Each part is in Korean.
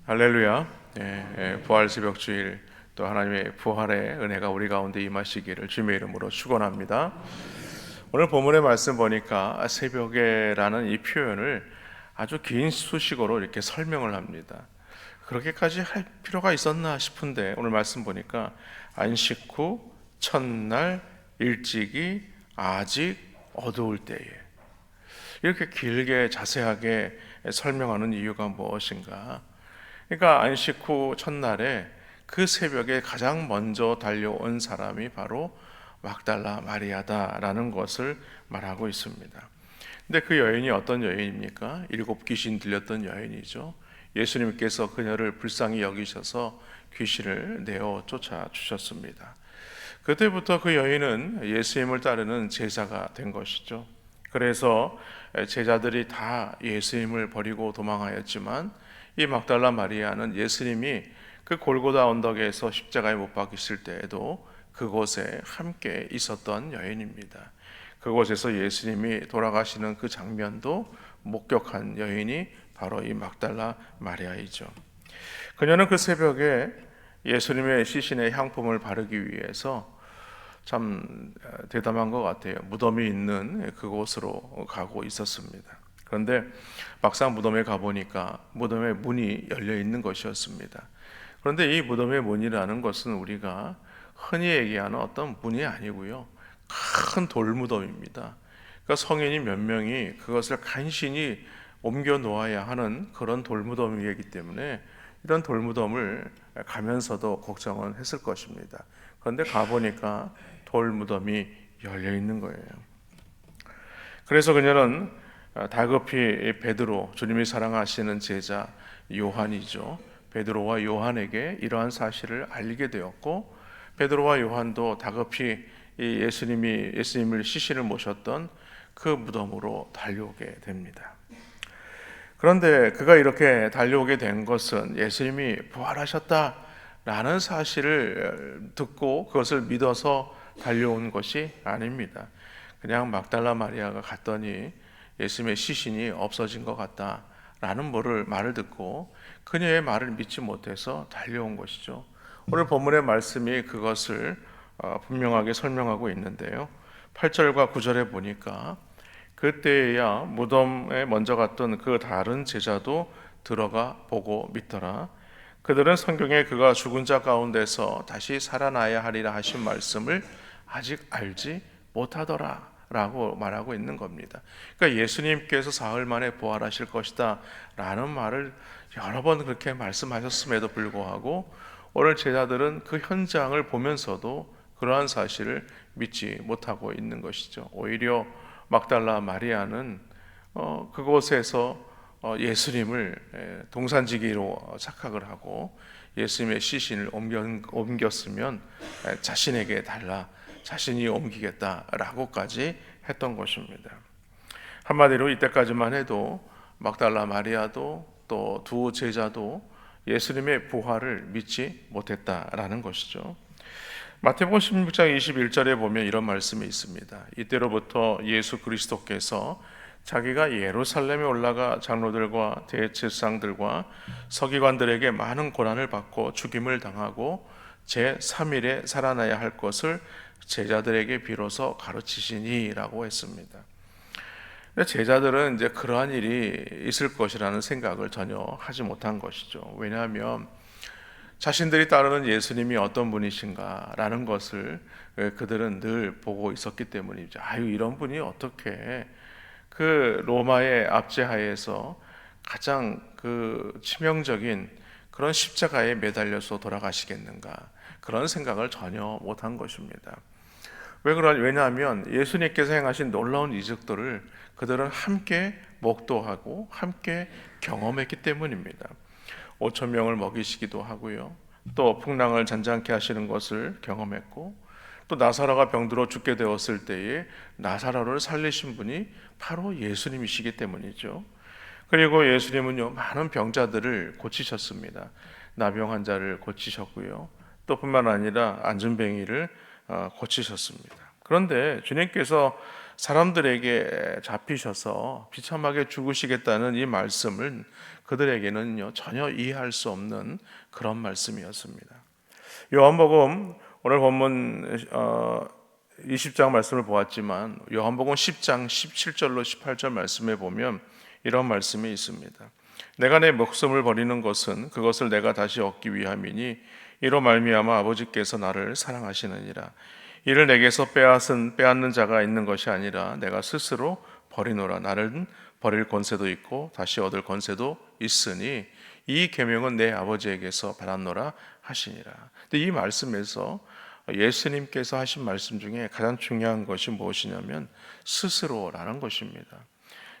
할렐루야. 부활 새벽 주일 또 하나님의 부활의 은혜가 우리 가운데 임하시기를 주님의 이름으로 축원합니다. 오늘 본문의 말씀 보니까 새벽에라는 이 표현을 아주 긴 수식어로 이렇게 설명을 합니다. 그렇게까지 할 필요가 있었나 싶은데 오늘 말씀 보니까 안식 후 첫날 일찍이 아직 어두울 때에 이렇게 길게 자세하게 설명하는 이유가 무엇인가? 그러니까 안식 후 첫날에 그 새벽에 가장 먼저 달려온 사람이 바로 막달라 마리아다라는 것을 말하고 있습니다. 근데 그 여인이 어떤 여인입니까? 7 귀신 들렸던 여인이죠. 예수님께서 그녀를 불쌍히 여기셔서 귀신을 내어 쫓아 주셨습니다. 그때부터 그 여인은 예수님을 따르는 제자가 된 것이죠. 그래서 제자들이 다 예수님을 버리고 도망하였지만 이 막달라 마리아는 예수님이 그 골고다 언덕에서 십자가에 못 박히실 때에도 그곳에 함께 있었던 여인입니다. 그곳에서 예수님이 돌아가시는 그 장면도 목격한 여인이 바로 이 막달라 마리아이죠. 그녀는 그 새벽에 예수님의 시신에 향품을 바르기 위해서 참 대담한 것 같아요. 무덤이 있는 그곳으로 가고 있었습니다. 그런데 막상 무덤에 가보니까 무덤의 문이 열려 있는 것이었습니다. 그런데 이 무덤의 문이라는 것은 우리가 흔히 얘기하는 어떤 문이 아니고요. 큰 돌무덤입니다. 그러니까 성인이 몇 명이 그것을 간신히 옮겨 놓아야 하는 그런 돌무덤이기 때문에 이런 돌무덤을 가면서도 걱정은 했을 것입니다. 그런데 가보니까 돌무덤이 열려 있는 거예요. 그래서 그녀는 다급히 베드로, 주님이 사랑하시는 제자 요한이죠. 베드로와 요한에게 이러한 사실을 알게 되었고, 베드로와 요한도 다급히 예수님을 시신을 모셨던 그 무덤으로 달려오게 됩니다. 그런데 그가 이렇게 달려오게 된 것은 예수님이 부활하셨다라는 사실을 듣고 그것을 믿어서 달려온 것이 아닙니다. 그냥 막달라 마리아가 갔더니 예수님의 시신이 없어진 것 같다라는 말을 듣고 그녀의 말을 믿지 못해서 달려온 것이죠. 오늘 본문의 말씀이 그것을 분명하게 설명하고 있는데요. 8절과 9절에 보니까 그때야 무덤에 먼저 갔던 그 다른 제자도 들어가 보고 믿더라. 그들은 성경에 그가 죽은 자 가운데서 다시 살아나야 하리라 하신 말씀을 아직 알지 못하더라 라고 말하고 있는 겁니다. 그러니까 예수님께서 사흘 만에 부활하실 것이다 라는 말을 여러 번 그렇게 말씀하셨음에도 불구하고 오늘 제자들은 그 현장을 보면서도 그러한 사실을 믿지 못하고 있는 것이죠. 오히려 막달라 마리아는 그곳에서 예수님을 동산지기로 착각을 하고 예수님의 시신을 옮겼으면 자신에게 달라 자신이 옮기겠다라고까지 했던 것입니다. 한마디로 이때까지만 해도 막달라 마리아도 또 두 제자도 예수님의 부활을 믿지 못했다라는 것이죠. 마태복음 16장 21절에 보면 이런 말씀이 있습니다. 이때로부터 예수 그리스도께서 자기가 예루살렘에 올라가 장로들과 대제사장들과 서기관들에게 많은 고난을 받고 죽임을 당하고 제3일에 살아나야 할 것을 제자들에게 비로소 가르치시니라고 했습니다. 제자들은 이제 그러한 일이 있을 것이라는 생각을 전혀 하지 못한 것이죠. 왜냐하면 자신들이 따르는 예수님이 어떤 분이신가라는 것을 그들은 늘 보고 있었기 때문이죠. 이런 분이 어떻게 그 로마의 압제하에서 가장 그 치명적인 그런 십자가에 매달려서 돌아가시겠는가 그런 생각을 전혀 못한 것입니다. 왜냐하면 예수님께서 행하신 놀라운 이적들을 그들은 함께 목도하고 함께 경험했기 때문입니다. 5천 명을 먹이시기도 하고요. 또 풍랑을 잔잔케 하시는 것을 경험했고 또 나사로가 병들어 죽게 되었을 때에 나사로를 살리신 분이 바로 예수님이시기 때문이죠. 그리고 예수님은요 많은 병자들을 고치셨습니다. 나병 환자를 고치셨고요. 또 뿐만 아니라 안진뱅이를 고치셨습니다. 그런데 주님께서 사람들에게 잡히셔서 비참하게 죽으시겠다는 이 말씀을 그들에게는요 전혀 이해할 수 없는 그런 말씀이었습니다. 요한복음 오늘 본문 20장 말씀을 보았지만 요한복음 10장 17절로 18절 말씀에 보면 이런 말씀이 있습니다. 내가 내 목숨을 버리는 것은 그것을 내가 다시 얻기 위함이니 이로 말미암아 아버지께서 나를 사랑하시느니라. 이를 내게서 빼앗는 자가 있는 것이 아니라 내가 스스로 버리노라. 나를 버릴 권세도 있고 다시 얻을 권세도 있으니 이 계명은 내 아버지에게서 받았노라 하시니라. 근데 이 말씀에서 예수님께서 하신 말씀 중에 가장 중요한 것이 무엇이냐면 스스로라는 것입니다.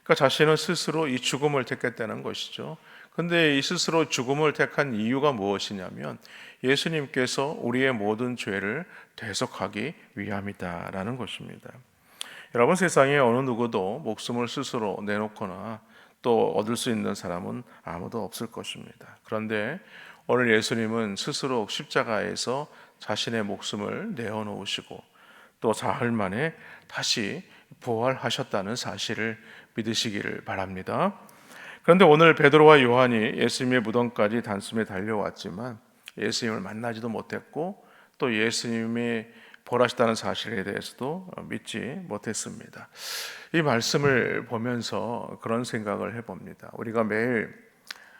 그러니까 자신은 스스로 이 죽음을 택했다는 것이죠. 근데 이 스스로 죽음을 택한 이유가 무엇이냐면 예수님께서 우리의 모든 죄를 대속하기 위함이다라는 것입니다. 여러분, 세상에 어느 누구도 목숨을 스스로 내놓거나 또 얻을 수 있는 사람은 아무도 없을 것입니다. 그런데 오늘 예수님은 스스로 십자가에서 자신의 목숨을 내어놓으시고 또 사흘 만에 다시 부활하셨다는 사실을 믿으시기를 바랍니다. 그런데 오늘 베드로와 요한이 예수님의 무덤까지 단숨에 달려왔지만 예수님을 만나지도 못했고 또 예수님이 부활하셨다는 사실에 대해서도 믿지 못했습니다. 이 말씀을 보면서 그런 생각을 해봅니다. 우리가 매일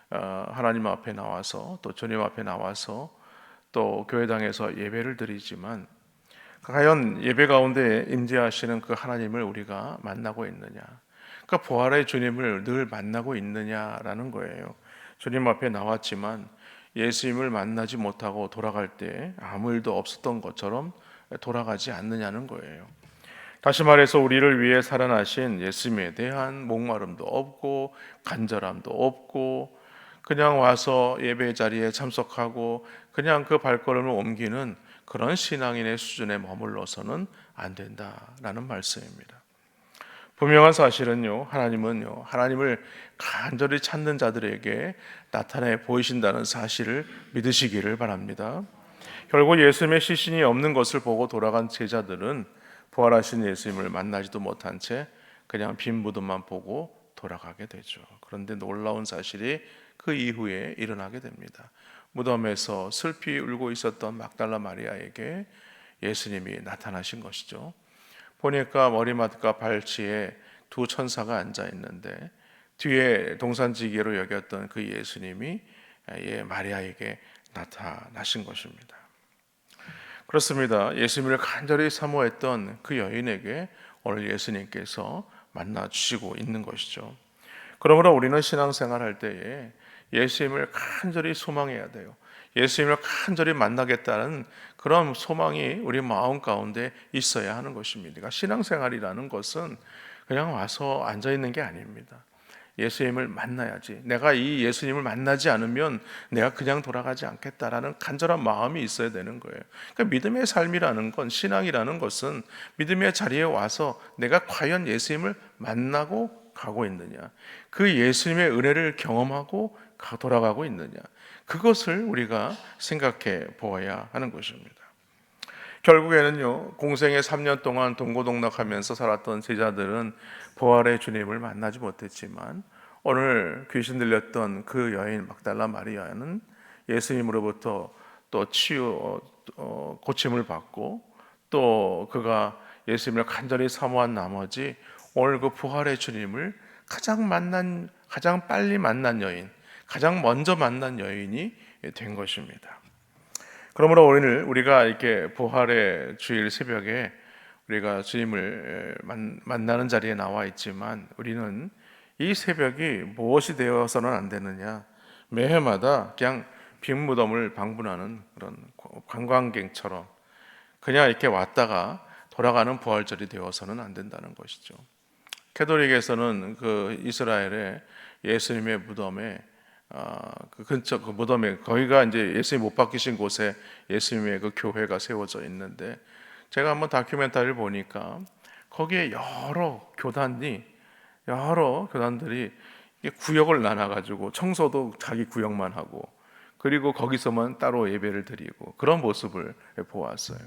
하나님 앞에 나와서 또 주님 앞에 나와서 또 교회당에서 예배를 드리지만 과연 예배 가운데 임재하시는 그 하나님을 우리가 만나고 있느냐? 그러니까 부활의 주님을 늘 만나고 있느냐라는 거예요. 주님 앞에 나왔지만 예수님을 만나지 못하고 돌아갈 때 아무 일도 없었던 것처럼 돌아가지 않느냐는 거예요. 다시 말해서 우리를 위해 살아나신 예수님에 대한 목마름도 없고 간절함도 없고 그냥 와서 예배 자리에 참석하고 그냥 그 발걸음을 옮기는 그런 신앙인의 수준에 머물러서는 안 된다라는 말씀입니다. 분명한 사실은요, 하나님을 간절히 찾는 자들에게 나타내 보이신다는 사실을 믿으시기를 바랍니다. 결국 예수님의 시신이 없는 것을 보고 돌아간 제자들은 부활하신 예수님을 만나지도 못한 채 그냥 빈 무덤만 보고 돌아가게 되죠. 그런데 놀라운 사실이 그 이후에 일어나게 됩니다. 무덤에서 슬피 울고 있었던 막달라 마리아에게 예수님이 나타나신 것이죠. 보니까 머리맡과 발치에 두 천사가 앉아 있는데 뒤에 동산지기로 여겼던 그 예수님이 마리아에게 나타나신 것입니다. 그렇습니다. 예수님을 간절히 사모했던 그 여인에게 오늘 예수님께서 만나 주시고 있는 것이죠. 그러므로 우리는 신앙생활할 때에 예수님을 간절히 소망해야 돼요. 예수님을 간절히 만나겠다는 그런 소망이 우리 마음 가운데 있어야 하는 것입니다. 그러니까 신앙생활이라는 것은 그냥 와서 앉아 있는 게 아닙니다. 예수님을 만나야지. 내가 이 예수님을 만나지 않으면 내가 그냥 돌아가지 않겠다라는 간절한 마음이 있어야 되는 거예요. 그러니까 믿음의 삶이라는 건, 신앙이라는 것은 믿음의 자리에 와서 내가 과연 예수님을 만나고 가고 있느냐, 그 예수님의 은혜를 경험하고 돌아가고 있느냐, 그것을 우리가 생각해 보아야 하는 것입니다. 결국에는요, 공생의 3년 동안 동고동락하면서 살았던 제자들은 부활의 주님을 만나지 못했지만 오늘 귀신 들렸던 그 여인 막달라 마리아는 예수님으로부터 또 고침을 받고 또 그가 예수님을 간절히 사모한 나머지 오늘 그 부활의 주님을 가장 빨리 만난 여인, 가장 먼저 만난 여인이 된 것입니다. 그러므로 오늘 우리가 이렇게 부활의 주일 새벽에 우리가 주님을 만나는 자리에 나와 있지만 우리는 이 새벽이 무엇이 되어서는 안 되느냐, 매해마다 그냥 빈 무덤을 방문하는 그런 관광객처럼 그냥 이렇게 왔다가 돌아가는 부활절이 되어서는 안 된다는 것이죠. 캐톨릭에서는 그 이스라엘의 예수님의 무덤에 그 근처 그 무덤에 거기가 이제 예수님 못 박히신 곳에 예수님의 그 교회가 세워져 있는데 제가 한번 다큐멘터리를 보니까 거기에 여러 교단들이 구역을 나눠가지고 청소도 자기 구역만 하고 그리고 거기서만 따로 예배를 드리고 그런 모습을 보았어요.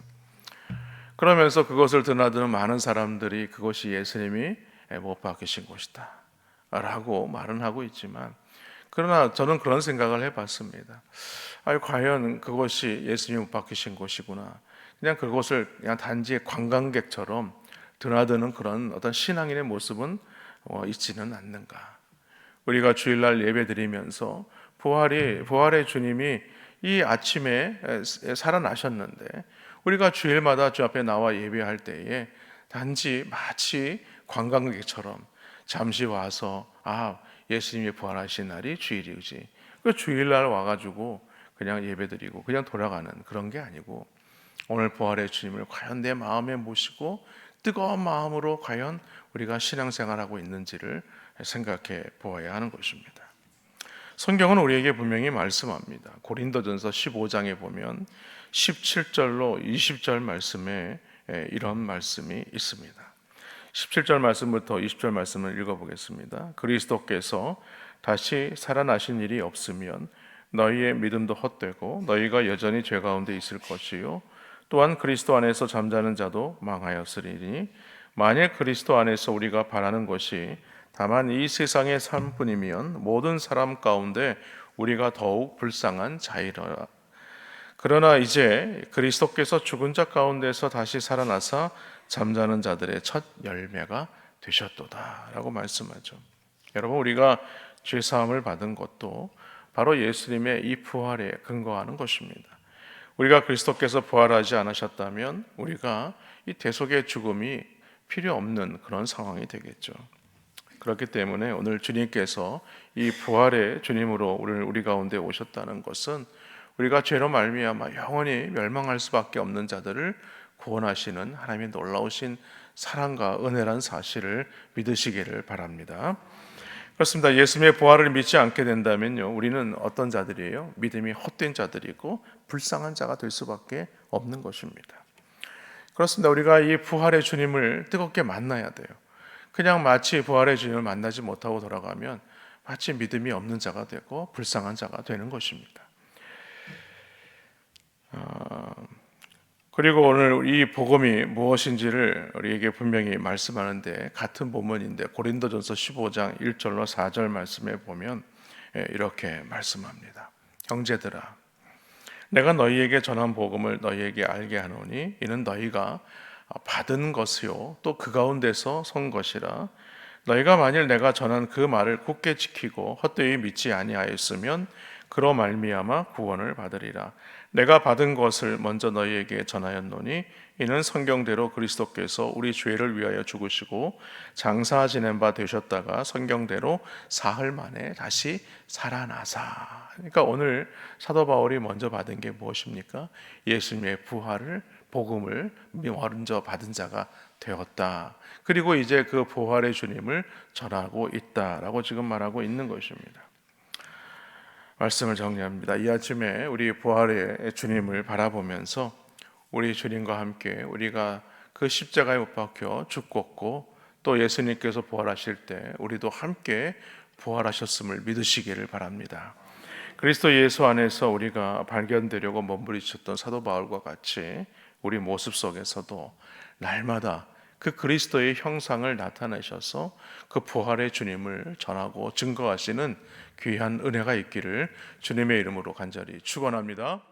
그러면서 그것을 드나드는 많은 사람들이 그것이 예수님이 못 박히신 곳이다 라고 말은 하고 있지만, 그러나 저는 그런 생각을 해봤습니다. 과연 그것이 예수님이 못 박히신 곳이구나, 그냥 그것을 그냥 단지 관광객처럼 드나드는 그런 어떤 신앙인의 모습은 있지는 않는가. 우리가 주일날 예배 드리면서 부활의 주님이 이 아침에 살아나셨는데, 우리가 주일마다 주 앞에 나와 예배할 때에 단지 마치 관광객처럼 잠시 와서 예수님이 부활하신 날이 주일이지, 그 주일날 와가지고 그냥 예배드리고 그냥 돌아가는 그런 게 아니고, 오늘 부활의 주님을 과연 내 마음에 모시고 뜨거운 마음으로 과연 우리가 신앙생활하고 있는지를 생각해 보아야 하는 것입니다. 성경은 우리에게 분명히 말씀합니다. 고린도전서 15장에 보면 17절로 20절 말씀에 이런 말씀이 있습니다. 17절 말씀부터 20절 말씀을 읽어보겠습니다. 그리스도께서 다시 살아나신 일이 없으면 너희의 믿음도 헛되고 너희가 여전히 죄 가운데 있을 것이요, 또한 그리스도 안에서 잠자는 자도 망하였으리니, 만일 그리스도 안에서 우리가 바라는 것이 다만 이 세상의 삶뿐이면 모든 사람 가운데 우리가 더욱 불쌍한 자이라. 그러나 이제 그리스도께서 죽은 자 가운데서 다시 살아나사 잠자는 자들의 첫 열매가 되셨도다 라고 말씀하죠. 여러분, 우리가 죄사함을 받은 것도 바로 예수님의 이 부활에 근거하는 것입니다. 우리가 그리스도께서 부활하지 않으셨다면 우리가 이 대속의 죽음이 필요 없는 그런 상황이 되겠죠. 그렇기 때문에 오늘 주님께서 이 부활의 주님으로 우리 가운데 오셨다는 것은 우리가 죄로 말미암아 영원히 멸망할 수밖에 없는 자들을 구원하시는 하나님의 놀라우신 사랑과 은혜란 사실을 믿으시기를 바랍니다. 그렇습니다. 예수님의 부활을 믿지 않게 된다면요, 우리는 어떤 자들이에요? 믿음이 헛된 자들이고 불쌍한 자가 될 수밖에 없는 것입니다. 그렇습니다. 우리가 이 부활의 주님을 뜨겁게 만나야 돼요. 그냥 마치 부활의 주님을 만나지 못하고 돌아가면 마치 믿음이 없는 자가 되고 불쌍한 자가 되는 것입니다. 그리고 오늘 이 복음이 무엇인지를 우리에게 분명히 말씀하는데, 같은 본문인데 고린도전서 15장 1절로 4절 말씀에 보면 이렇게 말씀합니다. 형제들아, 내가 너희에게 전한 복음을 너희에게 알게 하노니 이는 너희가 받은 것이요 또 그 가운데서 선 것이라. 너희가 만일 내가 전한 그 말을 굳게 지키고 헛되이 믿지 아니하였으면 그로 말미암아 구원을 받으리라. 내가 받은 것을 먼저 너희에게 전하였노니 이는 성경대로 그리스도께서 우리 죄를 위하여 죽으시고 장사 지낸 바 되셨다가 성경대로 사흘 만에 다시 살아나사. 그러니까 오늘 사도 바울이 먼저 받은 게 무엇입니까? 예수님의 부활을, 복음을 먼저 받은 자가 되었다. 그리고 이제 그 부활의 주님을 전하고 있다라고 지금 말하고 있는 것입니다. 말씀을 정리합니다. 이 아침에 우리 부활의 주님을 바라보면서 우리 주님과 함께 우리가 그 십자가에 못 박혀 죽었고 또 예수님께서 부활하실 때 우리도 함께 부활하셨음을 믿으시기를 바랍니다. 그리스도 예수 안에서 우리가 발견되려고 몸부림쳤던 사도 바울과 같이 우리 모습 속에서도 날마다 그 그리스도의 형상을 나타내셔서 그 부활의 주님을 전하고 증거하시는 귀한 은혜가 있기를 주님의 이름으로 간절히 축원합니다.